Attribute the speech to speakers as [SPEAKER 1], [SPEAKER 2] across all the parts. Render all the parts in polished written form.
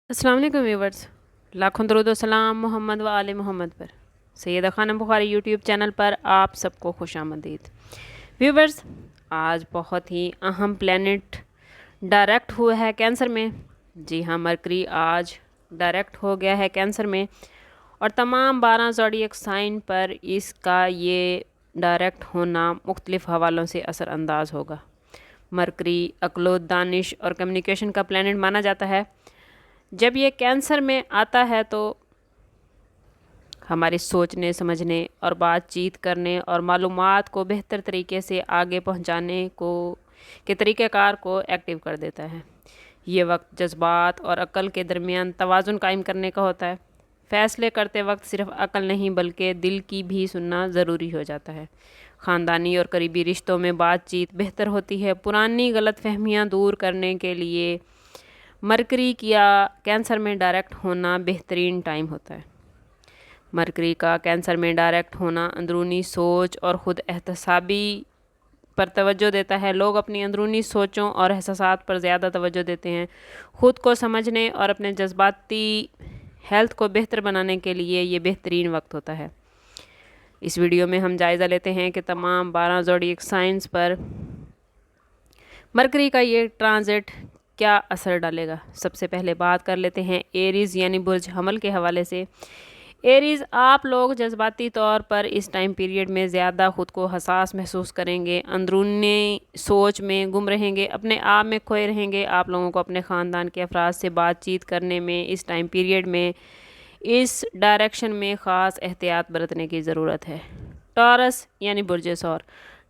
[SPEAKER 1] अस्सलाम वालेकुम व्यूवर्स, लाखों दरूद व सलाम मोहम्मद व आले मोहम्मद पर। सैयदा खानम बुखारी यूट्यूब चैनल पर आप सबको खुशामदीद। व्यूवर्स, आज बहुत ही अहम प्लैनेट डायरेक्ट हुआ है कैंसर में। जी हाँ, मरकरी आज डायरेक्ट हो गया है कैंसर में और तमाम 12 ज़ोडिएक साइन पर इसका ये डायरेक्ट होना मुख्तलिफ़ हवालों से असरअंदाज होगा। मरकरी अक्लो, दानिश और कम्युनिकेशन का प्लैनेट माना जाता है। जब ये कैंसर में आता है तो हमारे सोचने, समझने और बातचीत करने और मालूमात को बेहतर तरीके से आगे पहुंचाने के तरीक़ेकार को एक्टिव कर देता है। ये वक्त जज्बात और अक्ल के दरमियान तवाज़ुन कायम करने का होता है। फ़ैसले करते वक्त सिर्फ अक्ल नहीं बल्कि दिल की भी सुनना ज़रूरी हो जाता है। ख़ानदानी और करीबी रिश्तों में बातचीत बेहतर होती है। पुरानी गलतफहमियां दूर करने के लिए मरकरी या कैंसर में डायरेक्ट होना बेहतरीन टाइम होता है। मरकरी का कैंसर में डायरेक्ट होना अंदरूनी सोच और ख़ुद एहतसाबी पर तवज्जो देता है। लोग अपनी अंदरूनी सोचों और एहसासात पर ज़्यादा तवज्जो देते हैं। ख़ुद को समझने और अपने जज्बाती हेल्थ को बेहतर बनाने के लिए ये बेहतरीन वक्त होता है। इस वीडियो में हम जायज़ा लेते हैं कि तमाम 12 ज़ोडिएक साइंस पर मरकरी का ये ट्रांजिट क्या असर डालेगा। सबसे पहले बात कर लेते हैं एरीज़ यानी बुर्ज हमल के हवाले से। एरीज़, आप लोग जज्बाती तौर पर इस टाइम पीरियड में ज़्यादा ख़ुद को हसास महसूस करेंगे, अंदरूनी सोच में गुम रहेंगे, अपने आप में खोए रहेंगे। आप लोगों को अपने ख़ानदान के अफराद से बातचीत करने में इस टाइम पीरियड में इस डायरेक्शन में ख़ास एहतियात बरतने की ज़रूरत है। टॉरस यानी बुर्ज सौर,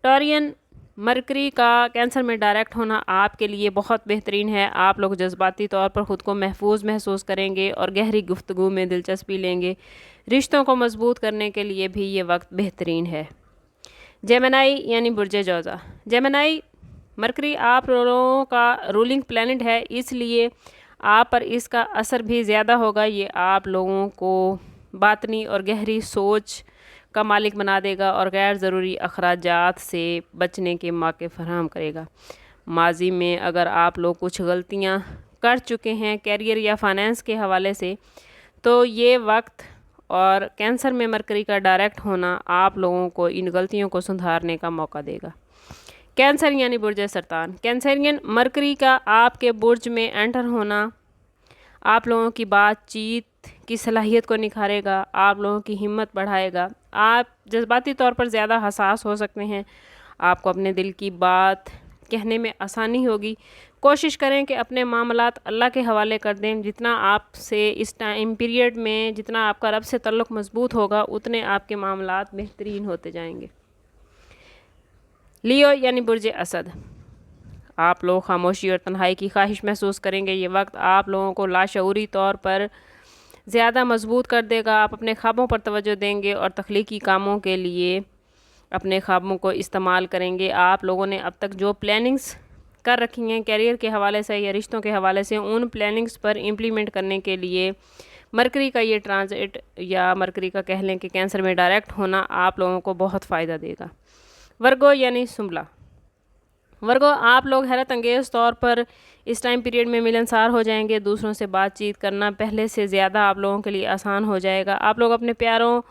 [SPEAKER 1] टॉरियन, मरकरी का कैंसर में डायरेक्ट होना आपके लिए बहुत बेहतरीन है। आप लोग जज्बाती तौर पर ख़ुद को महफूज महसूस करेंगे और गहरी गुफ्तगू में दिलचस्पी लेंगे। रिश्तों को मजबूत करने के लिए भी ये वक्त बेहतरीन है। जेमिनी यानी बुर्ज जौज़ा, जेमिनी, मरकरी आप लोगों का रूलिंग प्लैनेट है, इसलिए आप पर इसका असर भी ज़्यादा होगा। ये आप लोगों को बातनी और गहरी सोच का मालिक बना देगा और गैर ज़रूरी अखराजात से बचने के मौके फराहम करेगा। माजी में अगर आप लोग कुछ गलतियां कर चुके हैं कैरियर या फाइनेंस के हवाले से, तो ये वक्त और कैंसर में मरकरी का डायरेक्ट होना आप लोगों को इन गलतियों को सुधारने का मौका देगा। कैंसर यानी बुर्ज सरतान, कैंसरियन, मरकरी का आपके बुर्ज में एंटर होना आप लोगों की बातचीत की सलाहियत को निखारेगा, आप लोगों की हिम्मत बढ़ाएगा। आप जज्बाती तौर पर ज़्यादा हसास हो सकते हैं। आपको अपने दिल की बात कहने में आसानी होगी। कोशिश करें कि अपने मामलात अल्लाह के हवाले कर दें। जितना आपसे इस टाइम पीरियड में जितना आपका रब से तल्लुक़ मजबूत होगा, उतने आपके मामलात बेहतरीन होते जाएंगे। लियो यानी बुर्ज असद, आप लोग खामोशी और तन्हाई की ख्वाहिश महसूस करेंगे। ये वक्त आप लोगों को लाशऊरी तौर पर ज़्यादा मजबूत कर देगा। आप अपने ख्वाबों पर तवज्जो देंगे और तख्लीकी कामों के लिए अपने ख्वाबों को इस्तेमाल करेंगे। आप लोगों ने अब तक जो प्लानिंग्स कर रखी हैं कैरियर के हवाले से या रिश्तों के हवाले से, उन प्लानिंग्स पर इम्प्लीमेंट करने के लिए मरकरी का ये ट्रांजिट या मरकरी का कह लें कि कैंसर में डायरेक्ट होना आप लोगों को बहुत फ़ायदा देगा। वर्गो यानी सुमला, वर्गो, आप लोग हैरत अंगेज़ तौर पर इस टाइम पीरियड में मिलनसार हो जाएंगे। दूसरों से बातचीत करना पहले से ज़्यादा आप लोगों के लिए आसान हो जाएगा। आप लोग अपने प्यारों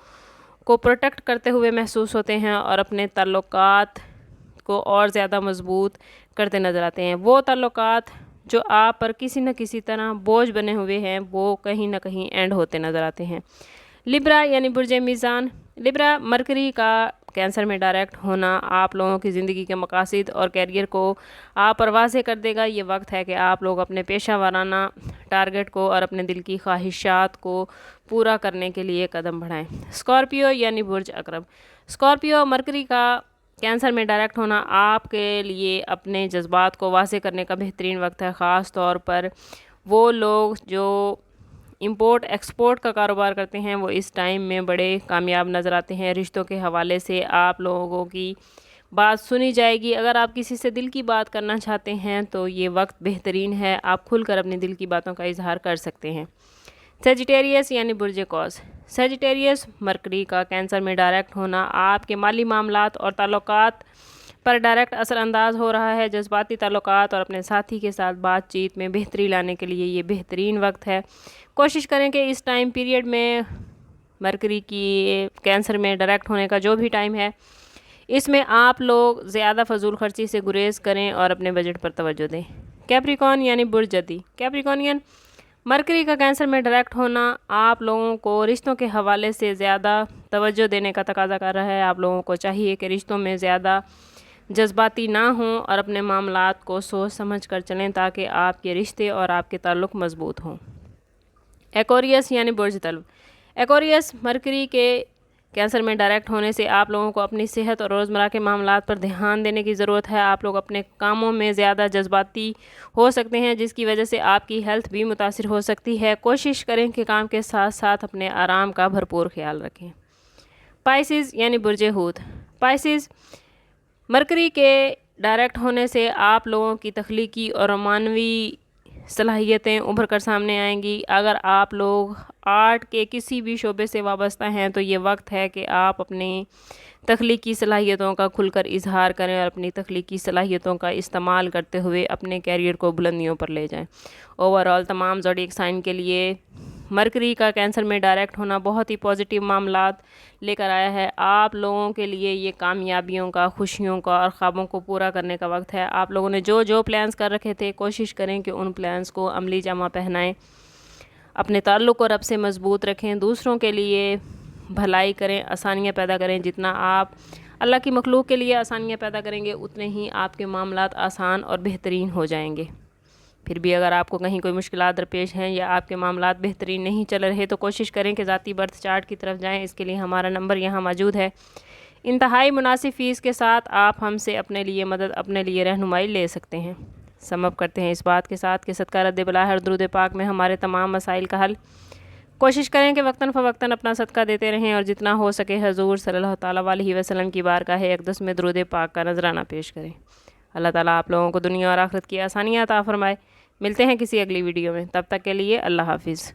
[SPEAKER 1] को प्रोटेक्ट करते हुए महसूस होते हैं और अपने ताल्लुकात को और ज़्यादा मजबूत करते नज़र आते हैं। वो ताल्लुकात जो आप पर किसी न किसी तरह बोझ बने हुए हैं, वो कहीं ना कहीं एंड होते नज़र आते हैं। लिब्रा यानी बुर्ज मीज़ान, लिब्रा, मरकरी का कैंसर में डायरेक्ट होना आप लोगों की ज़िंदगी के मकासद और कैरियर को आप पर वाज़ेह कर देगा। ये वक्त है कि आप लोग अपने पेशा वाराना टारगेट को और अपने दिल की ख्वाहिशात को पूरा करने के लिए कदम बढ़ाएं। स्कॉर्पियो यानी बुर्ज अकरब, स्कॉर्पियो, मरकरी का कैंसर में डायरेक्ट होना आपके लिए अपने जज्बात को वाज़ेह करने का बेहतरीन वक्त है। ख़ास तौर पर वो लोग जो इंपोर्ट एक्सपोर्ट का कारोबार करते हैं, वो इस टाइम में बड़े कामयाब नज़र आते हैं। रिश्तों के हवाले से आप लोगों की बात सुनी जाएगी। अगर आप किसी से दिल की बात करना चाहते हैं तो ये वक्त बेहतरीन है। आप खुलकर अपने दिल की बातों का इजहार कर सकते हैं। सेजिटेरियस यानी बुर्ज कौस, सेजिटेरियस, मरकरी का कैंसर में डायरेक्ट होना आपके माली मामलात और ताल्लुकात پر ڈائریکٹ اثر انداز ہو رہا ہے۔ جذباتی تعلقات اور اپنے ساتھی کے ساتھ بات چیت میں بہتری لانے کے لیے یہ بہترین وقت ہے۔ کوشش کریں کہ اس ٹائم پیریڈ میں مرکری کی کینسر میں ڈائریکٹ ہونے کا جو بھی ٹائم ہے، اس میں آپ لوگ زیادہ فضول خرچی سے گریز کریں اور اپنے بجٹ پر توجہ دیں۔ کیپریکون یعنی برج جدی، کیپریکونین مرکری کا کینسر میں ڈائریکٹ ہونا آپ لوگوں کو رشتوں کے حوالے سے زیادہ توجہ دینے کا تقاضا کر رہا ہے۔ آپ لوگوں کو چاہیے کہ رشتوں میں زیادہ جذباتی نہ ہوں اور اپنے معاملات کو سوچ سمجھ کر چلیں تاکہ آپ کے رشتے اور آپ کے تعلق مضبوط ہوں۔ ایکوریس یعنی برج تلو، ایکوریس مرکری کے کینسر میں ڈائریکٹ ہونے سے آپ لوگوں کو اپنی صحت اور روزمرہ کے معاملات پر دھیان دینے کی ضرورت ہے۔ آپ لوگ اپنے کاموں میں زیادہ جذباتی ہو سکتے ہیں جس کی وجہ سے آپ کی ہیلتھ بھی متاثر ہو سکتی ہے۔ کوشش کریں کہ کام کے ساتھ ساتھ اپنے آرام کا بھرپور خیال رکھیں۔ پائسیز یعنی برج حوت، پائسیز مرکری کے ڈائریکٹ ہونے سے آپ لوگوں کی تخلیقی اور معنوی صلاحیتیں ابھر کر سامنے آئیں گی۔ اگر آپ لوگ آرٹ کے کسی بھی شعبے سے وابستہ ہیں تو یہ وقت ہے کہ آپ اپنی تخلیقی صلاحیتوں کا کھل کر اظہار کریں اور اپنی تخلیقی صلاحیتوں کا استعمال کرتے ہوئے اپنے کیریئر کو بلندیوں پر لے جائیں۔ اوورآل تمام زوڈیک سائن کے لیے مرکری کا کینسر میں ڈائریکٹ ہونا بہت ہی پازیٹیو معاملات لے کر آیا ہے۔ آپ لوگوں کے لیے یہ کامیابیوں کا، خوشیوں کا اور خوابوں کو پورا کرنے کا وقت ہے۔ آپ لوگوں نے جو پلانز کر رکھے تھے کوشش کریں کہ ان پلانز کو عملی جامہ پہنائیں، اپنے تعلق کو رب سے مضبوط رکھیں، دوسروں کے لیے بھلائی کریں، آسانیاں پیدا کریں۔ جتنا آپ اللہ کی مخلوق کے لیے آسانیاں پیدا کریں گے اتنے ہی آپ کے معاملات آسان اور بہترین ہو جائیں گے۔ پھر بھی اگر آپ کو کہیں کوئی مشکلات درپیش ہیں یا آپ کے معاملات بہترین نہیں چل رہے تو کوشش کریں کہ ذاتی برتھ چارٹ کی طرف جائیں۔ اس کے لیے ہمارا نمبر یہاں موجود ہے۔ انتہائی مناسب فیس کے ساتھ آپ ہم سے اپنے لیے مدد، اپنے لیے رہنمائی لے سکتے ہیں۔ سم اپ کرتے ہیں اس بات کے ساتھ کہ صدقہ رد بلا اور درود پاک میں ہمارے تمام مسائل کا حل۔ کوشش کریں کہ وقتاً فوقتاً اپنا صدقہ دیتے رہیں اور جتنا ہو سکے حضور صلی اللہ تعالیٰ علیہ وسلم کی بارگاہ اقدس میں درود پاک کا نذرانہ پیش کریں۔ اللہ تعالیٰ آپ لوگوں کو دنیا اور آخرت کی آسانیاں عطا فرمائے۔ ملتے ہیں کسی اگلی ویڈیو میں، تب تک کے لیے اللہ حافظ۔